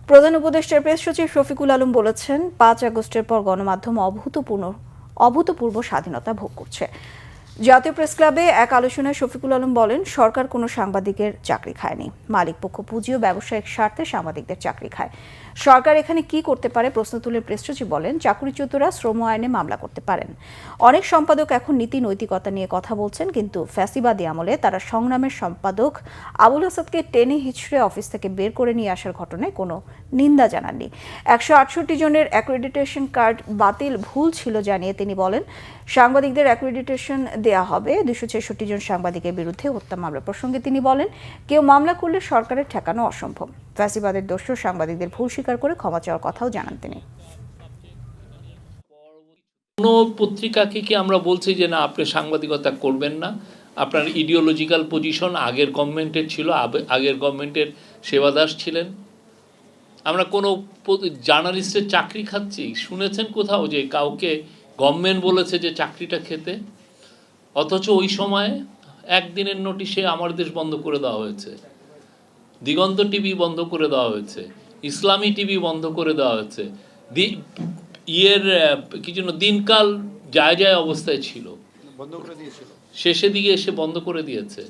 প্রধান উপদেষ্টার প্রেস সচিব শফিকুল আলম বলেছেন, ৫ আগস্টের পর গণমাধ্যম অভূতপূর্ব স্বাধীনতা ভোগ করছে। জাতীয় প্রেস ক্লাবে এক আলোচনায় শফিকুল আলম বলেন, সরকার কোনো সাংবাদিকের চাকরি খায়নি, মালিকপক্ষ পুঁজি ও ব্যবসায়িক স্বার্থে সাংবাদিকদের চাকরি খায়। সরকার এখানে কি করতে পারে প্রশ্ন তুলে প্রেস সচিব বলেন, চাকরিচ্যুতরা শ্রম আইনে মামলা করতে পারেন। অনেক সম্পাদক এখন নীতি নৈতিকতা নিয়ে কথা বলছেন, কিন্তু ফ্যাসিবাদী আমলে তারা সংগ্রামের সম্পাদক আবুল আসাদকে টেনে হিচড়ে অফিস থেকে বের করে নিয়ে আসার ঘটনায় কোনো নিন্দা জানাননি। ১৬৮ জনের অ্যাক্রেডিটেশন কার্ড বাতিল ভুল ছিল জানিয়ে তিনি বলেন, সাংবাদিকদের অ্যাক্রেডিটেশন দেয়া হবে। ২৬৬ জন সাংবাদিকের বিরুদ্ধে হত্যা মামলা প্রসঙ্গে তিনি বলেন, কেউ মামলা করলে সরকারের ঠেকানো অসম্ভব। ফ্যাসিবাদের দোষী সাংবাদিকদের ভুল স্বীকার করে ক্ষমা চাওয়ার কথাও জানান তিনি। কোনো পত্রিকাকে কি আমরা বলছি যে না আপনি সাংবাদিকতা করবেন না, আপনার ইডিওলজিক্যাল পজিশন আগের গভর্নমেন্টের ছিল, আগের গভর্নমেন্টের সেবাদাস ছিলেন। আমরা কোনো জার্নালিস্টের চাকরি খাচ্ছি? শুনেছেন কোথাও যে কাউকে গভর্নমেন্ট বলেছে যে চাকরিটা খেতে? অথচ ওই সময় একদিনের নোটিশে আমার দেশ বন্ধ করে দেওয়া হয়েছে, দিগন্ত টিভি বন্ধ করে দেওয়া হয়েছে, ইসলামী টিভি বন্ধ করে দেওয়া হয়েছে। কি যেন দিনকাল যায় অবস্থায় ছিল, শেষের দিকে এসে বন্ধ করে দিয়েছে।